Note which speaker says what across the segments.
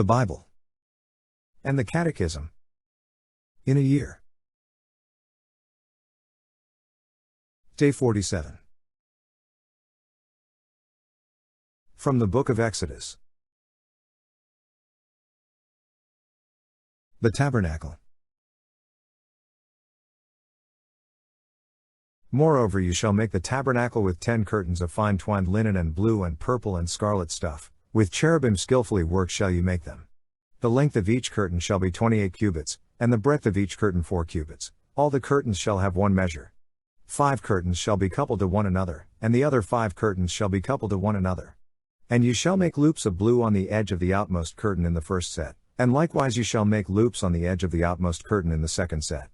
Speaker 1: the Bible, and the Catechism in a year. Day 47. From the Book of Exodus. The Tabernacle. Moreover, you shall make the tabernacle with 10 curtains of fine twined linen and blue and purple and scarlet stuff, with cherubim skillfully worked shall you make them. The length of each curtain shall be 28 cubits, and the breadth of each curtain 4 cubits. All the curtains shall have one measure. 5 curtains shall be coupled to one another, and the other 5 curtains shall be coupled to one another. And you shall make loops of blue on the edge of the outmost curtain in the first set, and likewise you shall make loops on the edge of the outmost curtain in the second set.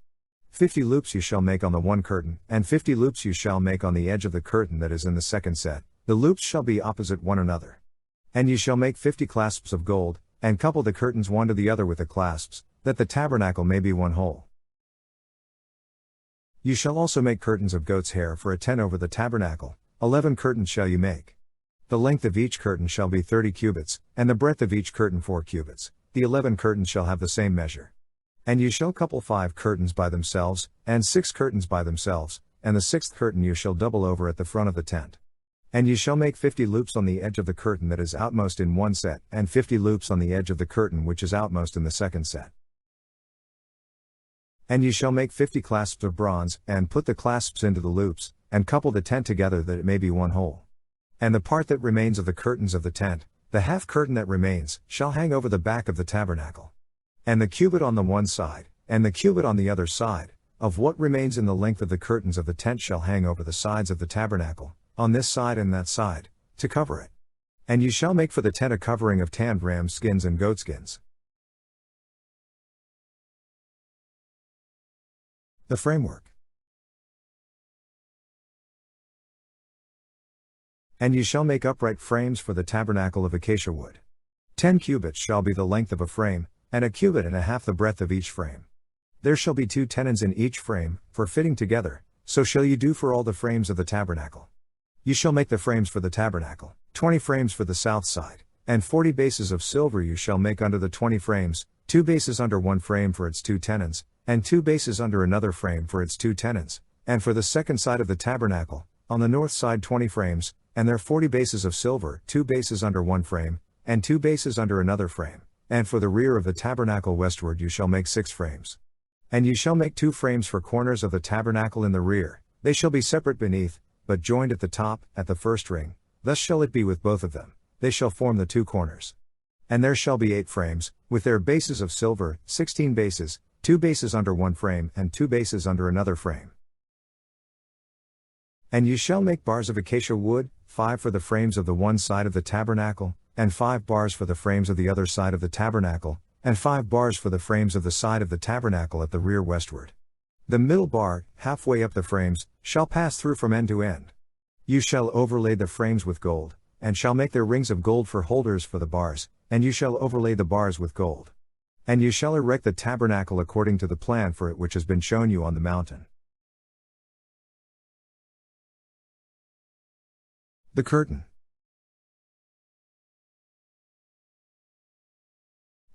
Speaker 1: 50 loops you shall make on the one curtain, and 50 loops you shall make on the edge of the curtain that is in the second set. The loops shall be opposite one another. And you shall make 50 clasps of gold, and couple the curtains one to the other with the clasps, that the tabernacle may be one whole. You shall also make curtains of goat's hair for a tent over the tabernacle. 11 curtains shall you make. The length of each curtain shall be 30 cubits, and the breadth of each curtain 4 cubits. The 11 curtains shall have the same measure. And you shall couple 5 curtains by themselves, and 6 curtains by themselves, and the 6th curtain you shall double over at the front of the tent. And you shall make 50 loops on the edge of the curtain that is outmost in one set, and 50 loops on the edge of the curtain which is outmost in the second set. And you shall make 50 clasps of bronze, and put the clasps into the loops, and couple the tent together that it may be one whole. And the part that remains of the curtains of the tent, the half curtain that remains, shall hang over the back of the tabernacle. And the cubit on the one side, and the cubit on the other side, of what remains in the length of the curtains of the tent shall hang over the sides of the tabernacle, on this side and that side, to cover it. And you shall make for the tent a covering of tanned ram skins and goat skins. The framework. And you shall make upright frames for the tabernacle of acacia wood. 10 cubits shall be the length of a frame, and a cubit and a half the breadth of each frame. There shall be 2 tenons in each frame, for fitting together, so shall you do for all the frames of the tabernacle. You shall make the frames for the tabernacle, 20 frames for the south side, and 40 bases of silver you shall make under the 20 frames, 2 bases under one frame for its 2 tenons, and 2 bases under another frame for its 2 tenons, and for the second side of the tabernacle, on the north side 20 frames, and their 40 bases of silver, 2 bases under one frame, and 2 bases under another frame. And for the rear of the tabernacle westward you shall make 6 frames. And you shall make 2 frames for corners of the tabernacle in the rear, they shall be separate beneath, but joined at the top, at the first ring, thus shall it be with both of them, they shall form the 2 corners. And there shall be 8 frames, with their bases of silver, 16 bases, 2 bases under one frame and 2 bases under another frame. And you shall make bars of acacia wood, 5 for the frames of the one side of the tabernacle, and 5 bars for the frames of the other side of the tabernacle, and 5 bars for the frames of the side of the tabernacle at the rear westward. The middle bar, halfway up the frames, shall pass through from end to end. You shall overlay the frames with gold, and shall make their rings of gold for holders for the bars, and you shall overlay the bars with gold. And you shall erect the tabernacle according to the plan for it which has been shown you on the mountain. The curtain.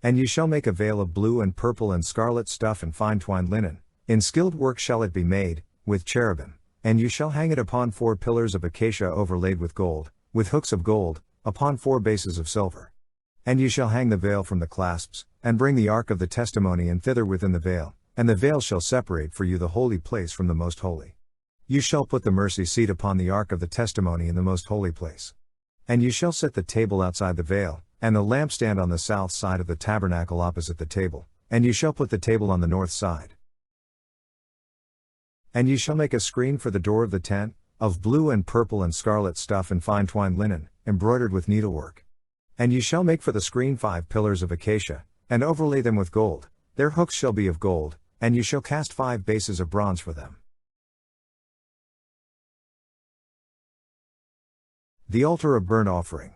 Speaker 1: And you shall make a veil of blue and purple and scarlet stuff and fine twined linen, in skilled work shall it be made, with cherubim, and you shall hang it upon 4 pillars of acacia overlaid with gold, with hooks of gold, upon 4 bases of silver. And you shall hang the veil from the clasps, and bring the ark of the testimony in thither within the veil, and the veil shall separate for you the holy place from the most holy. You shall put the mercy seat upon the ark of the testimony in the most holy place. And you shall set the table outside the veil, and the lampstand on the south side of the tabernacle opposite the table, and you shall put the table on the north side. And you shall make a screen for the door of the tent, of blue and purple and scarlet stuff and fine twined linen, embroidered with needlework. And you shall make for the screen 5 pillars of acacia, and overlay them with gold, their hooks shall be of gold, and you shall cast 5 bases of bronze for them. The altar of burnt offering.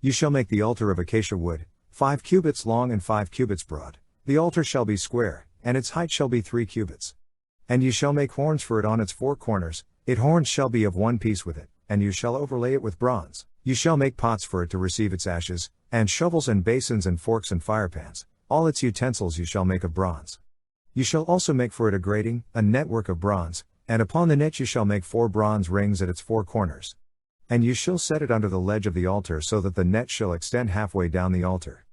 Speaker 1: You shall make the altar of acacia wood, 5 cubits long and 5 cubits broad. The altar shall be square, and its height shall be 3 cubits. And you shall make horns for it on its 4 corners, its horns shall be of one piece with it, and you shall overlay it with bronze. You shall make pots for it to receive its ashes, and shovels and basins and forks and firepans, all its utensils you shall make of bronze. You shall also make for it a grating, a network of bronze, and upon the net you shall make 4 bronze rings at its 4 corners. And you shall set it under the ledge of the altar so that the net shall extend halfway down the altar.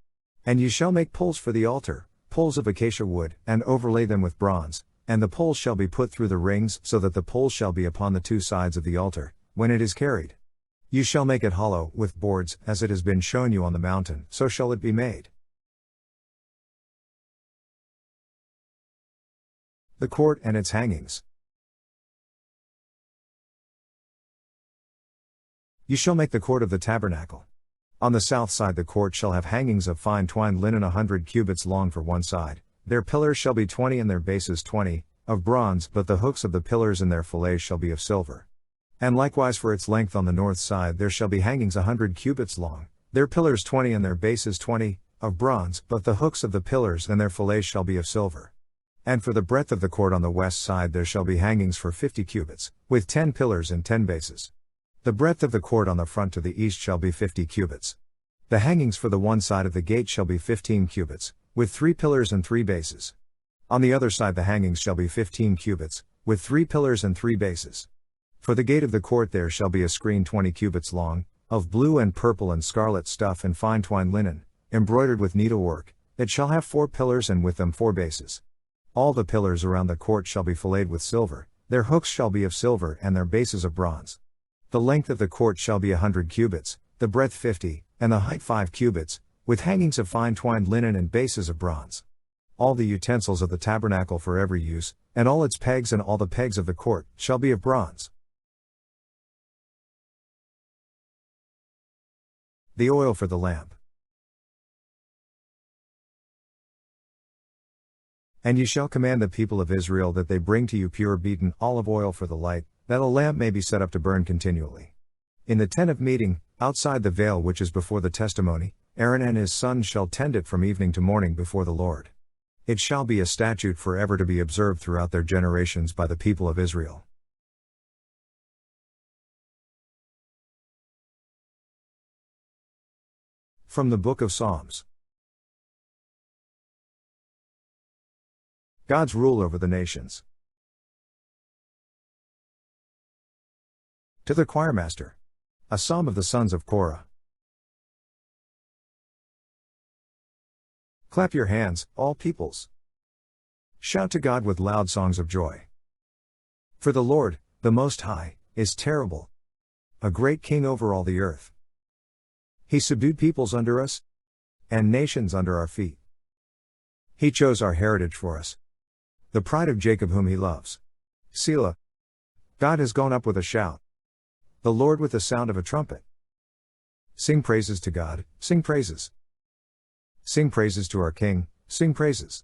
Speaker 1: And you shall make poles for the altar, poles of acacia wood, and overlay them with bronze, and the poles shall be put through the rings so that the poles shall be upon the 2 sides of the altar, when it is carried. You shall make it hollow, with boards, as it has been shown you on the mountain, so shall it be made. The court and its hangings. You shall make the court of the tabernacle. On the south side the court shall have hangings of fine twined linen 100 cubits long for one side, their pillars shall be 20 and their bases 20, of bronze, but the hooks of the pillars and their fillets shall be of silver. And likewise for its length on the north side there shall be hangings 100 cubits long, their pillars 20 and their bases 20, of bronze, but the hooks of the pillars and their fillets shall be of silver. And for the breadth of the court on the west side there shall be hangings for 50 cubits, with 10 pillars and 10 bases. The breadth of the court on the front to the east shall be 50 cubits. The hangings for the one side of the gate shall be 15 cubits, with 3 pillars and 3 bases. On the other side the hangings shall be 15 cubits, with 3 pillars and 3 bases. For the gate of the court there shall be a screen 20 cubits long, of blue and purple and scarlet stuff and fine twined linen, embroidered with needlework, that shall have 4 pillars and with them 4 bases. All the pillars around the court shall be filleted with silver, their hooks shall be of silver and their bases of bronze. The length of the court shall be 100 cubits, the breadth 50, and the height 5 cubits, with hangings of fine twined linen and bases of bronze. All the utensils of the tabernacle for every use, and all its pegs and all the pegs of the court, shall be of bronze. The oil for the lamp. And ye shall command the people of Israel that they bring to you pure beaten olive oil for the light, that a lamp may be set up to burn continually. In the tent of meeting, outside the veil which is before the testimony, Aaron and his sons shall tend it from evening to morning before the Lord. It shall be a statute forever to be observed throughout their generations by the people of Israel. From the Book of Psalms. God's rule over the nations. To the choirmaster. A psalm of the sons of Korah. Clap your hands, all peoples. Shout to God with loud songs of joy. For the Lord, the Most High, is terrible, a great king over all the earth. He subdued peoples under us, and nations under our feet. He chose our heritage for us, the pride of Jacob whom he loves. Selah. God has gone up with a shout, the Lord with the sound of a trumpet. Sing praises to God, sing praises. Sing praises to our King, sing praises.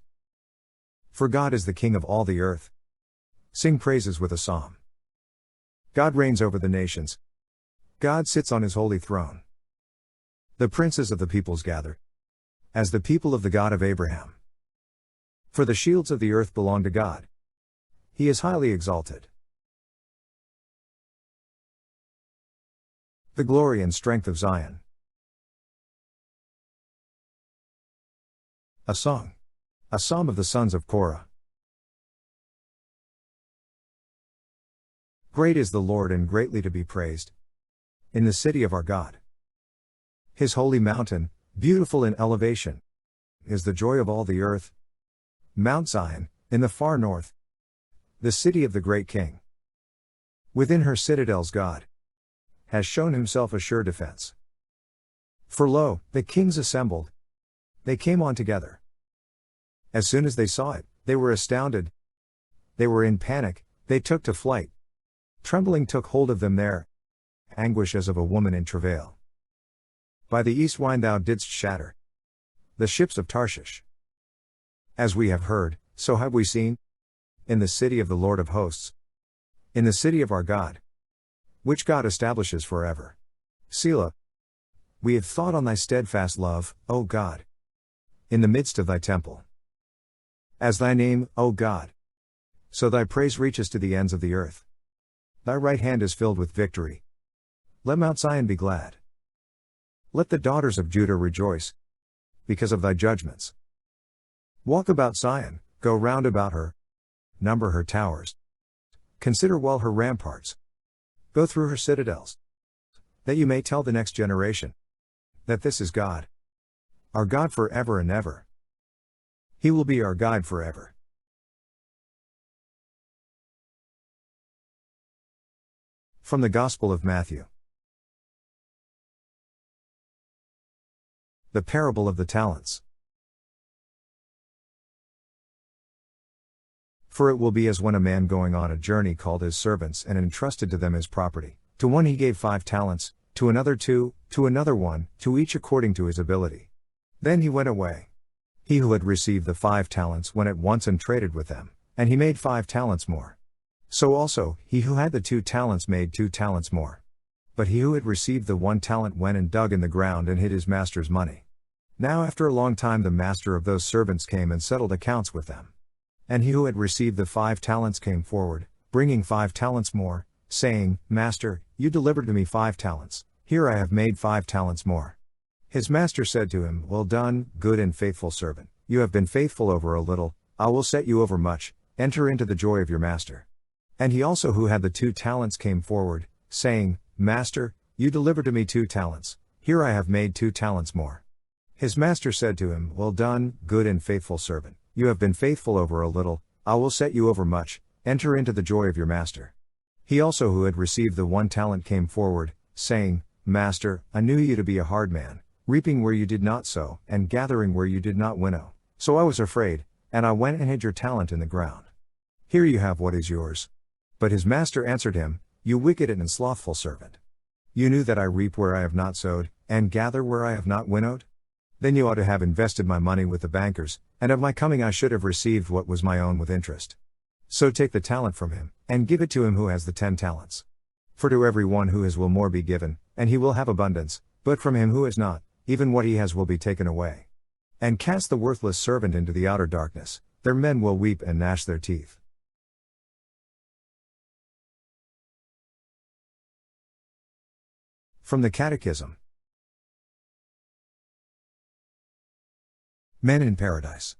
Speaker 1: For God is the King of all the earth. Sing praises with a psalm. God reigns over the nations. God sits on his holy throne. The princes of the peoples gather, as the people of the God of Abraham. For the shields of the earth belong to God. He is highly exalted. The glory and strength of Zion. A song. A psalm of the sons of Korah. Great is the Lord and greatly to be praised in the city of our God. His holy mountain, beautiful in elevation, is the joy of all the earth. Mount Zion, in the far north, the city of the great King. Within her citadels God has shown himself a sure defense. For lo, the kings assembled. They came on together. As soon as they saw it, they were astounded. They were in panic, they took to flight. Trembling took hold of them there. Anguish as of a woman in travail. By the east wind thou didst shatter the ships of Tarshish. As we have heard, so have we seen, in the city of the Lord of hosts, in the city of our God, which God establishes forever. Selah. We have thought on thy steadfast love, O God, in the midst of thy temple. As thy name, O God, so thy praise reaches to the ends of the earth. Thy right hand is filled with victory. Let Mount Zion be glad. Let the daughters of Judah rejoice because of thy judgments. Walk about Zion, go round about her, number her towers, consider well her ramparts, go through her citadels, that you may tell the next generation that this is God, our God forever and ever. He will be our guide forever. From the Gospel of Matthew. The parable of the talents. For it will be as when a man going on a journey called his servants and entrusted to them his property. To one he gave 5 talents, to another 2, to another 1, to each according to his ability. Then he went away. He who had received the 5 talents went at once and traded with them, and he made 5 talents more. So also, he who had the 2 talents made 2 talents more. But he who had received the 1 talent went and dug in the ground and hid his master's money. Now after a long time the master of those servants came and settled accounts with them. And he who had received the 5 talents came forward, bringing 5 talents more, saying, Master, you delivered to me 5 talents, here I have made 5 talents more. His master said to him, Well done, good and faithful servant, you have been faithful over a little, I will set you over much, enter into the joy of your master. And he also who had the 2 talents came forward, saying, Master, you delivered to me 2 talents, here I have made 2 talents more. His master said to him, Well done, good and faithful servant, you have been faithful over a little, I will set you over much, enter into the joy of your master. He also who had received the 1 talent came forward, saying, Master, I knew you to be a hard man, reaping where you did not sow, and gathering where you did not winnow. So I was afraid, and I went and hid your talent in the ground. Here you have what is yours. But his master answered him, You wicked and slothful servant. You knew that I reap where I have not sowed, and gather where I have not winnowed? Then you ought to have invested my money with the bankers, and of my coming I should have received what was my own with interest. So take the talent from him, and give it to him who has the 10 talents. For to every one who has will more be given, and he will have abundance, but from him who has not, even what he has will be taken away. And cast the worthless servant into the outer darkness, there men will weep and gnash their teeth. From the Catechism. Men in Paradise.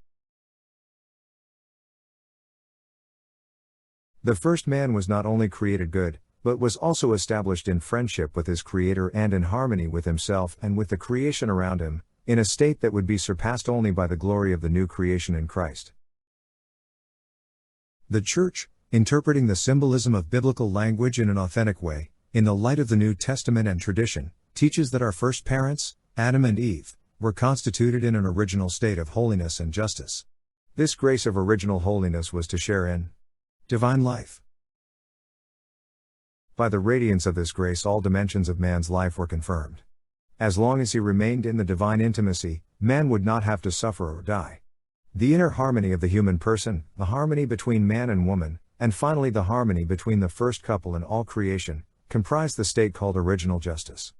Speaker 1: The first man was not only created good, but was also established in friendship with his Creator and in harmony with himself and with the creation around him, in a state that would be surpassed only by the glory of the new creation in Christ. The Church, interpreting the symbolism of biblical language in an authentic way, in the light of the New Testament and tradition, teaches that our first parents, Adam and Eve, were constituted in an original state of holiness and justice. This grace of original holiness was to share in divine life. By the radiance of this grace all dimensions of man's life were confirmed. As long as he remained in the divine intimacy, man would not have to suffer or die. The inner harmony of the human person, the harmony between man and woman, and finally the harmony between the first couple and all creation, comprised the state called original justice.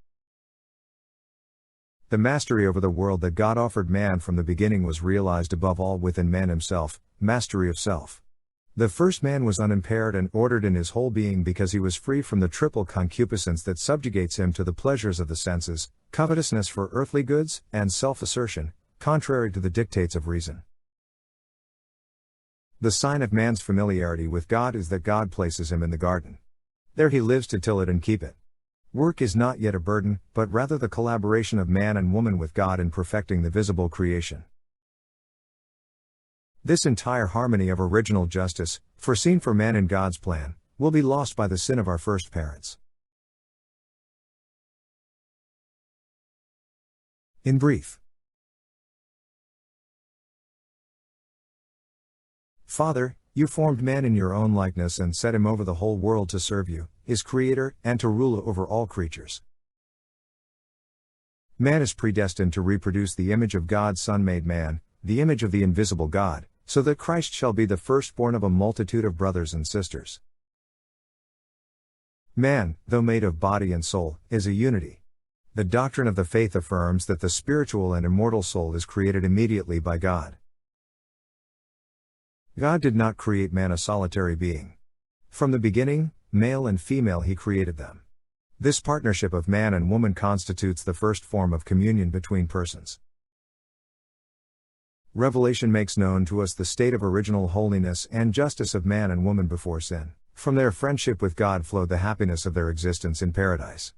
Speaker 1: The mastery over the world that God offered man from the beginning was realized above all within man himself, mastery of self. The first man was unimpaired and ordered in his whole being because he was free from the triple concupiscence that subjugates him to the pleasures of the senses, covetousness for earthly goods, and self-assertion, contrary to the dictates of reason. The sign of man's familiarity with God is that God places him in the garden. There he lives to till it and keep it. Work is not yet a burden, but rather the collaboration of man and woman with God in perfecting the visible creation. This entire harmony of original justice, foreseen for man in God's plan, will be lost by the sin of our first parents. In brief. Father, you formed man in your own likeness and set him over the whole world to serve you, his creator, and to rule over all creatures. Man is predestined to reproduce the image of God's Son made man, the image of the invisible God, so that Christ shall be the firstborn of a multitude of brothers and sisters. Man, though made of body and soul, is a unity. The doctrine of the faith affirms that the spiritual and immortal soul is created immediately by God. God did not create man a solitary being. From the beginning, male and female he created them. This partnership of man and woman constitutes the first form of communion between persons. Revelation makes known to us the state of original holiness and justice of man and woman before sin. From their friendship with God flowed the happiness of their existence in paradise.